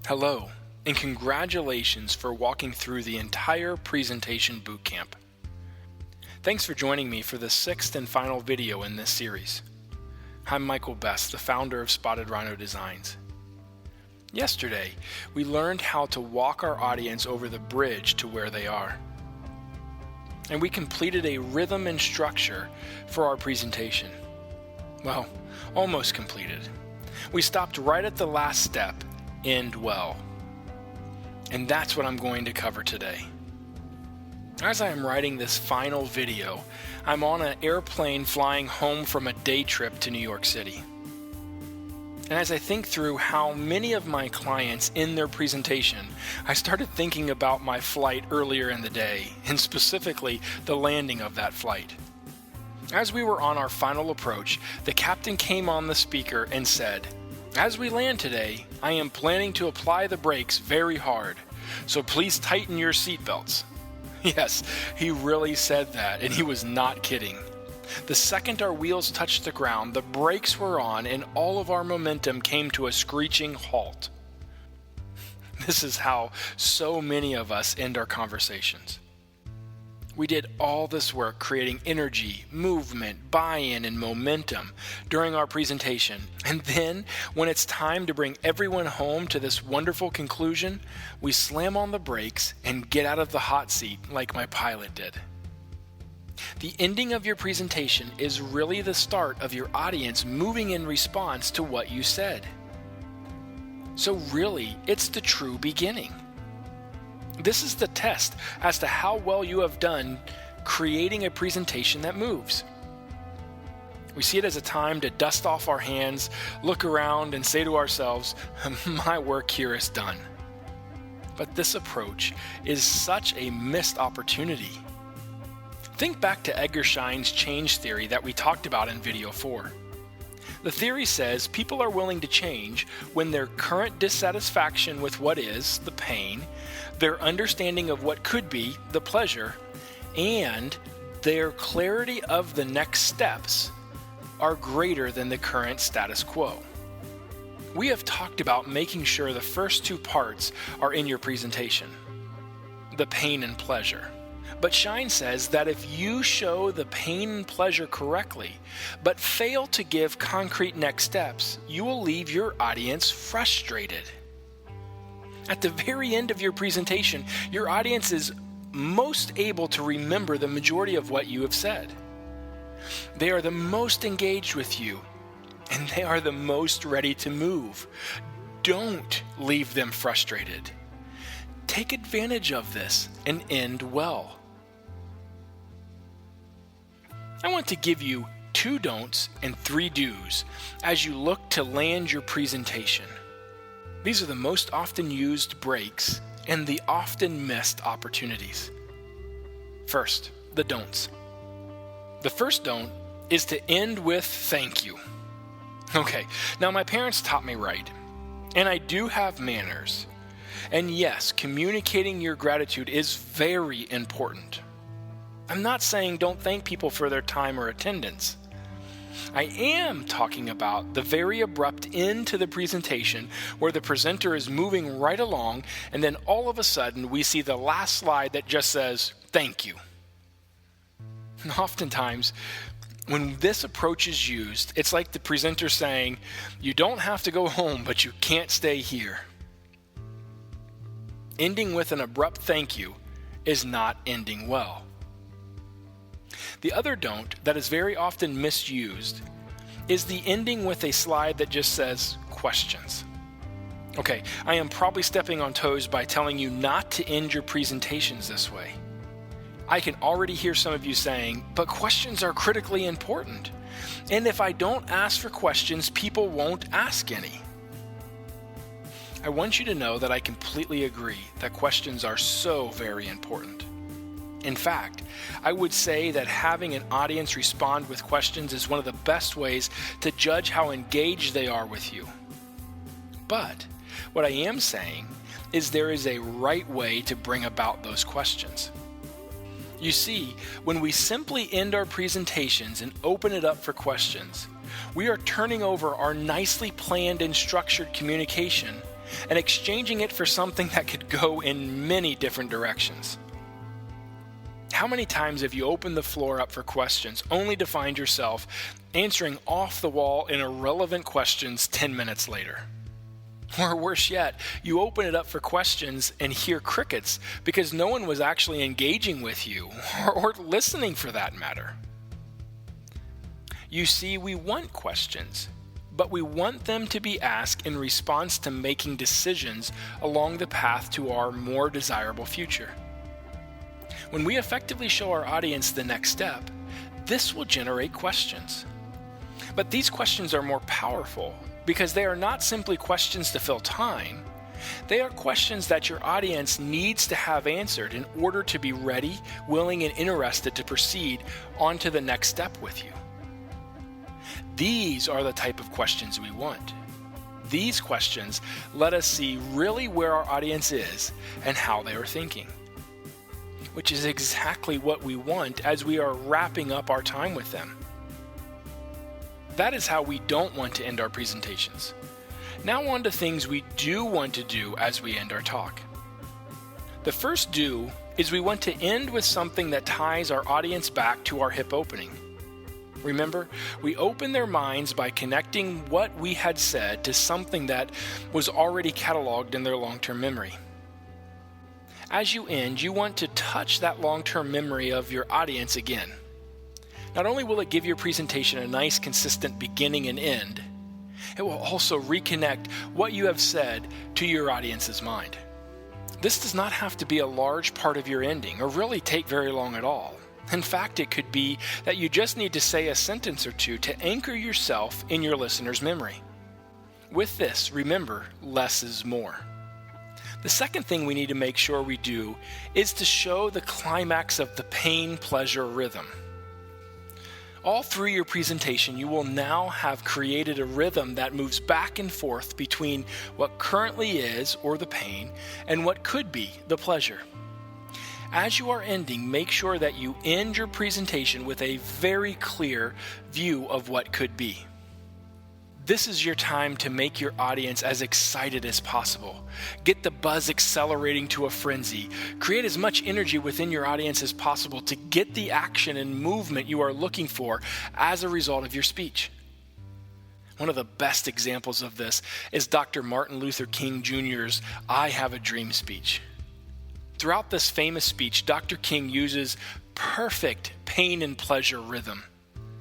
Hello, and congratulations for walking through the entire presentation bootcamp. Thanks for joining me for the sixth and final video in this series. I'm Michael Best, the founder of Spotted Rhino Designs. Yesterday, we learned how to walk our audience over the bridge to where they are. And we completed a rhythm and structure for our presentation. Well, almost completed. We stopped right at the last step, end well. And that's what I'm going to cover today. As I am writing this final video, I'm on an airplane flying home from a day trip to New York City. And as I think through how many of my clients in their presentation, I started thinking about my flight earlier in the day, and specifically the landing of that flight. As we were on our final approach, the captain came on the speaker and said, "As we land today, I am planning to apply the brakes very hard, so please tighten your seatbelts." Yes, he really said that, and he was not kidding. The second our wheels touched the ground, the brakes were on, and all of our momentum came to a screeching halt. This is how so many of us end our conversations. We did all this work creating energy, movement, buy-in, and momentum during our presentation. And then, when it's time to bring everyone home to this wonderful conclusion, we slam on the brakes and get out of the hot seat like my pilot did. The ending of your presentation is really the start of your audience moving in response to what you said. So really, it's the true beginning. This is the test as to how well you have done creating a presentation that moves. We see it as a time to dust off our hands, look around, and say to ourselves, "My work here is done." But this approach is such a missed opportunity. Think back to Edgar Schein's change theory that we talked about in video 4. The theory says people are willing to change when their current dissatisfaction with what is, the pain, their understanding of what could be, the pleasure, and their clarity of the next steps are greater than the current status quo. We have talked about making sure the first two parts are in your presentation, the pain and pleasure. But Schein says that if you show the pain and pleasure correctly, but fail to give concrete next steps, you will leave your audience frustrated. At the very end of your presentation, your audience is most able to remember the majority of what you have said. They are the most engaged with you, and they are the most ready to move. Don't leave them frustrated. Take advantage of this and end well. I want to give you 2 don'ts and 3 do's as you look to land your presentation. These are the most often used breaks and the often missed opportunities. First, the don'ts. The first don't is to end with thank you. Okay, now my parents taught me right, and I do have manners. And yes, communicating your gratitude is very important. I'm not saying don't thank people for their time or attendance. I am talking about the very abrupt end to the presentation where the presenter is moving right along and then all of a sudden we see the last slide that just says, "Thank you." And oftentimes, when this approach is used, it's like the presenter saying, "You don't have to go home, but you can't stay here." Ending with an abrupt thank you is not ending well. The other don't that is very often misused is the ending with a slide that just says questions. Okay, I am probably stepping on toes by telling you not to end your presentations this way. I can already hear some of you saying, "But questions are critically important. And if I don't ask for questions, people won't ask any." I want you to know that I completely agree that questions are so very important. In fact, I would say that having an audience respond with questions is one of the best ways to judge how engaged they are with you. But what I am saying is there is a right way to bring about those questions. You see, when we simply end our presentations and open it up for questions, we are turning over our nicely planned and structured communication and exchanging it for something that could go in many different directions. How many times have you opened the floor up for questions only to find yourself answering off-the-wall and irrelevant questions 10 minutes later? Or worse yet, you open it up for questions and hear crickets because no one was actually engaging with you or listening for that matter. You see, we want questions, but we want them to be asked in response to making decisions along the path to our more desirable future. When we effectively show our audience the next step, this will generate questions. But these questions are more powerful because they are not simply questions to fill time. They are questions that your audience needs to have answered in order to be ready, willing, and interested to proceed on to the next step with you. These are the type of questions we want. These questions let us see really where our audience is and how they are thinking, which is exactly what we want as we are wrapping up our time with them. That is how we don't want to end our presentations. Now on to things we do want to do as we end our talk. The first do is we want to end with something that ties our audience back to our hip opening. Remember, we open their minds by connecting what we had said to something that was already cataloged in their long-term memory. As you end, you want to touch that long-term memory of your audience again. Not only will it give your presentation a nice, consistent beginning and end, it will also reconnect what you have said to your audience's mind. This does not have to be a large part of your ending or really take very long at all. In fact, it could be that you just need to say a sentence or two to anchor yourself in your listener's memory. With this, remember, less is more. The second thing we need to make sure we do is to show the climax of the pain-pleasure rhythm. All through your presentation, you will now have created a rhythm that moves back and forth between what currently is, or the pain, and what could be, the pleasure. As you are ending, make sure that you end your presentation with a very clear view of what could be. This is your time to make your audience as excited as possible. Get the buzz accelerating to a frenzy. Create as much energy within your audience as possible to get the action and movement you are looking for as a result of your speech. One of the best examples of this is Dr. Martin Luther King Jr.'s "I Have a Dream" speech. Throughout this famous speech, Dr. King uses perfect pain and pleasure rhythm.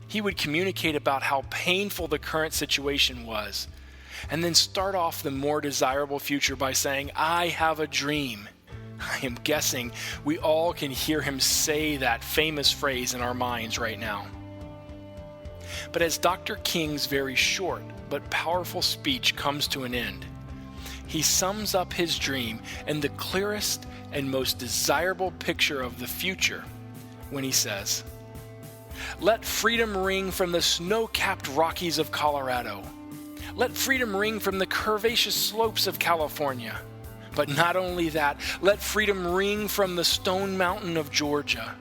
He would communicate about how painful the current situation was, and then start off the more desirable future by saying, "I have a dream." I am guessing we all can hear him say that famous phrase in our minds right now. But as Dr. King's very short but powerful speech comes to an end, he sums up his dream in the clearest and most desirable picture of the future when he says, "Let freedom ring from the snow-capped Rockies of Colorado. Let freedom ring from the curvaceous slopes of California. But not only that, let freedom ring from the Stone Mountain of Georgia.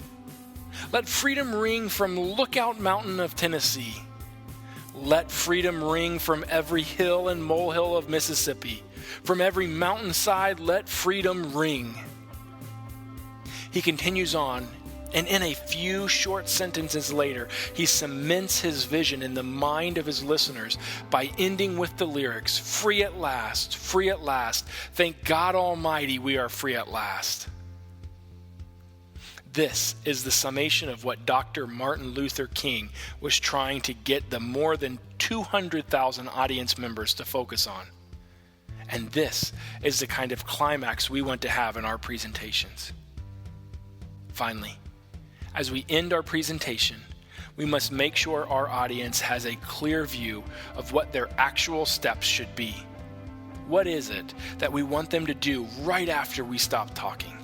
Let freedom ring from Lookout Mountain of Tennessee. Let freedom ring from every hill and molehill of Mississippi. From every mountainside, let freedom ring." He continues on, and in a few short sentences later, he cements his vision in the mind of his listeners by ending with the lyrics, free at last, thank God Almighty we are free at last." This is the summation of what Dr. Martin Luther King was trying to get the more than 200,000 audience members to focus on. And this is the kind of climax we want to have in our presentations. Finally, as we end our presentation, we must make sure our audience has a clear view of what their actual steps should be. What is it that we want them to do right after we stop talking?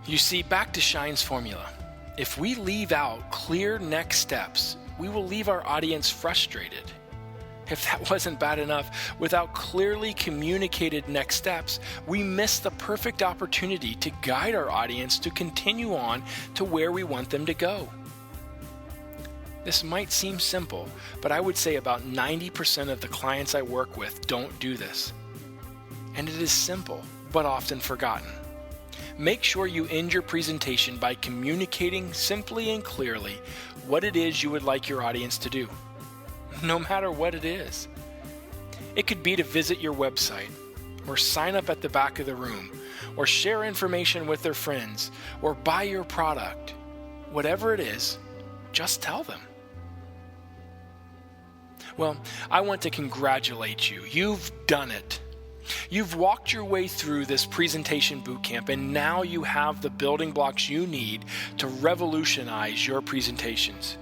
You see, back to Shine's formula. If we leave out clear next steps, we will leave our audience frustrated. If that wasn't bad enough, without clearly communicated next steps, we miss the perfect opportunity to guide our audience to continue on to where we want them to go. This might seem simple, but I would say about 90% of the clients I work with don't do this. and it is simple, but often forgotten. Make sure you end your presentation by communicating simply and clearly what it is you would like your audience to do, no matter what it is. It could be to visit your website, or sign up at the back of the room, or share information with their friends, or buy your product. Whatever it is, just tell them. Well, I want to congratulate you. You've done it. You've walked your way through this presentation bootcamp, and now you have the building blocks you need to revolutionize your presentations.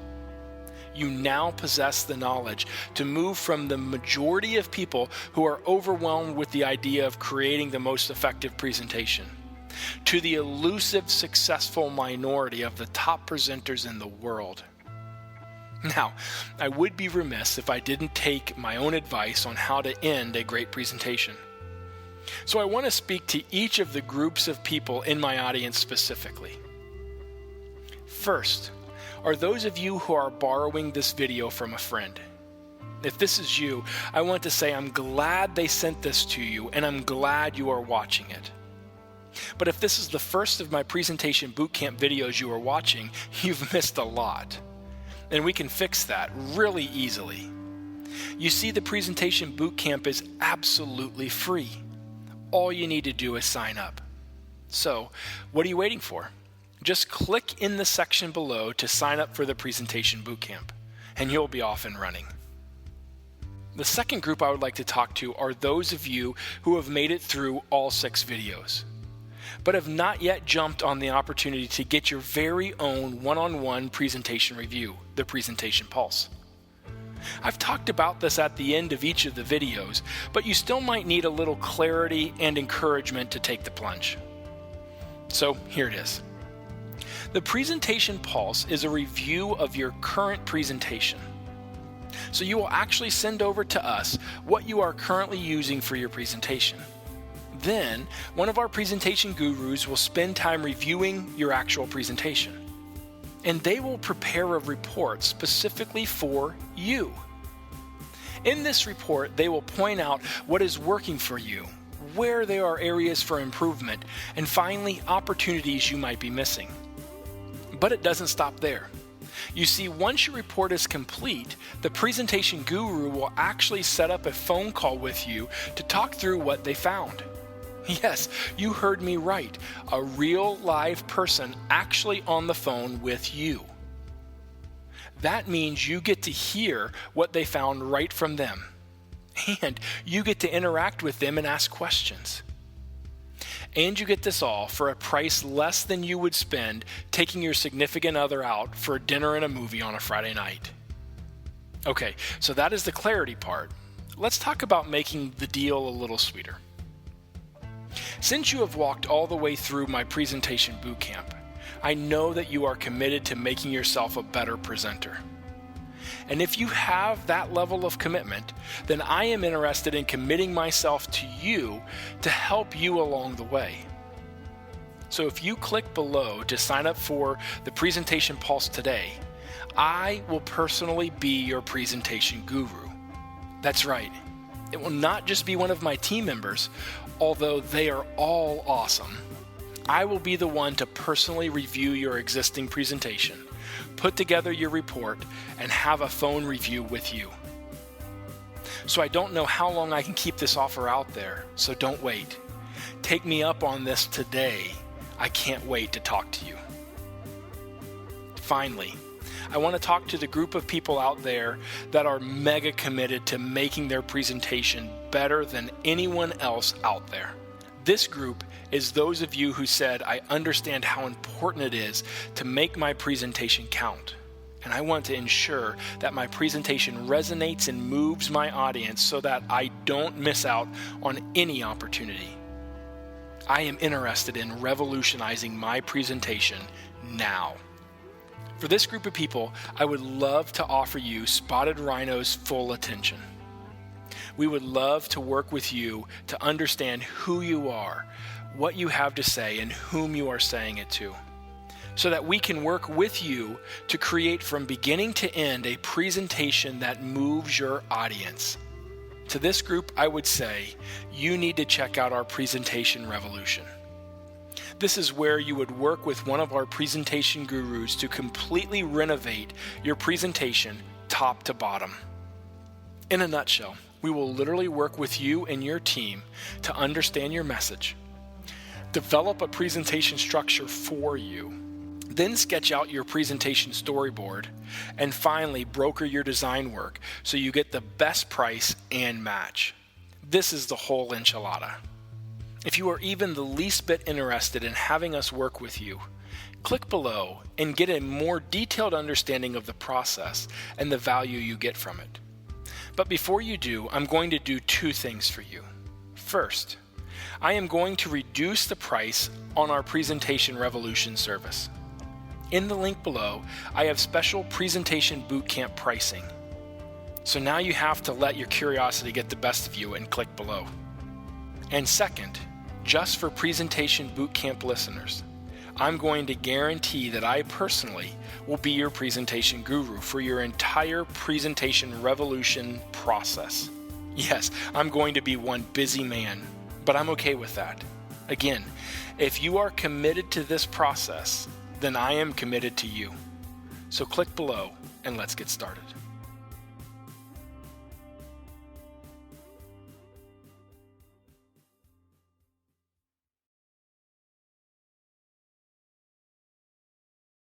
You now possess the knowledge to move from the majority of people who are overwhelmed with the idea of creating the most effective presentation to the elusive, successful minority of the top presenters in the world. Now, I would be remiss if I didn't take my own advice on how to end a great presentation. So I want to speak to each of the groups of people in my audience specifically. First, are those of you who are borrowing this video from a friend. If this is you, I want to say I'm glad they sent this to you, and I'm glad you are watching it. But if this is the first of my presentation bootcamp videos you are watching, you've missed a lot. And we can fix that really easily. You see, the presentation bootcamp is absolutely free. All you need to do is sign up. So, what are you waiting for? Just click in the section below to sign up for the presentation bootcamp, and you'll be off and running. The second group I would like to talk to are those of you who have made it through all 6 videos, but have not yet jumped on the opportunity to get your very own one-on-one presentation review, the Presentation Pulse. I've talked about this at the end of each of the videos, but you still might need a little clarity and encouragement to take the plunge. So here it is. The Presentation Pulse is a review of your current presentation. So you will actually send over to us what you are currently using for your presentation. Then, one of our presentation gurus will spend time reviewing your actual presentation. And they will prepare a report specifically for you. In this report, they will point out what is working for you, where there are areas for improvement, and finally, opportunities you might be missing. But it doesn't stop there. You see, once your report is complete, the presentation guru will actually set up a phone call with you to talk through what they found. Yes, you heard me right. A real live person actually on the phone with you. That means you get to hear what they found right from them. And you get to interact with them and ask questions. And you get this all for a price less than you would spend taking your significant other out for a dinner and a movie on a Friday night. Okay, so that is the clarity part. Let's talk about making the deal a little sweeter. Since you have walked all the way through my presentation bootcamp, I know that you are committed to making yourself a better presenter. And if you have that level of commitment, then I am interested in committing myself to you to help you along the way. So if you click below to sign up for the Presentation Pulse today, I will personally be your presentation guru. That's right. It will not just be one of my team members, although they are all awesome. I will be the one to personally review your existing presentation, put together your report, and have a phone review with you. So I don't know how long I can keep this offer out there, so don't wait. Take me up on this today. I can't wait to talk to you. Finally, I want to talk to the group of people out there that are mega committed to making their presentation better than anyone else out there. This group is those of you who said, I understand how important it is to make my presentation count. And I want to ensure that my presentation resonates and moves my audience so that I don't miss out on any opportunity. I am interested in revolutionizing my presentation now. For this group of people, I would love to offer you Spotted Rhino's full attention. We would love to work with you to understand who you are, what you have to say, and whom you are saying it to, so that we can work with you to create from beginning to end a presentation that moves your audience. To this group, I would say you need to check out our Presentation Revolution. This is where you would work with one of our presentation gurus to completely renovate your presentation top to bottom. In a nutshell, we will literally work with you and your team to understand your message, develop a presentation structure for you, then sketch out your presentation storyboard, and finally broker your design work so you get the best price and match. This is the whole enchilada. If you are even the least bit interested in having us work with you, click below and get a more detailed understanding of the process and the value you get from it. But before you do, I'm going to do two things for you. First, I am going to reduce the price on our Presentation Revolution service. In the link below, I have special Presentation Bootcamp pricing. So now you have to let your curiosity get the best of you and click below. And second, just for Presentation Bootcamp listeners, I'm going to guarantee that I personally will be your presentation guru for your entire Presentation Revolution process. Yes, I'm going to be one busy man, but I'm okay with that. Again, if you are committed to this process, then I am committed to you. So click below and let's get started.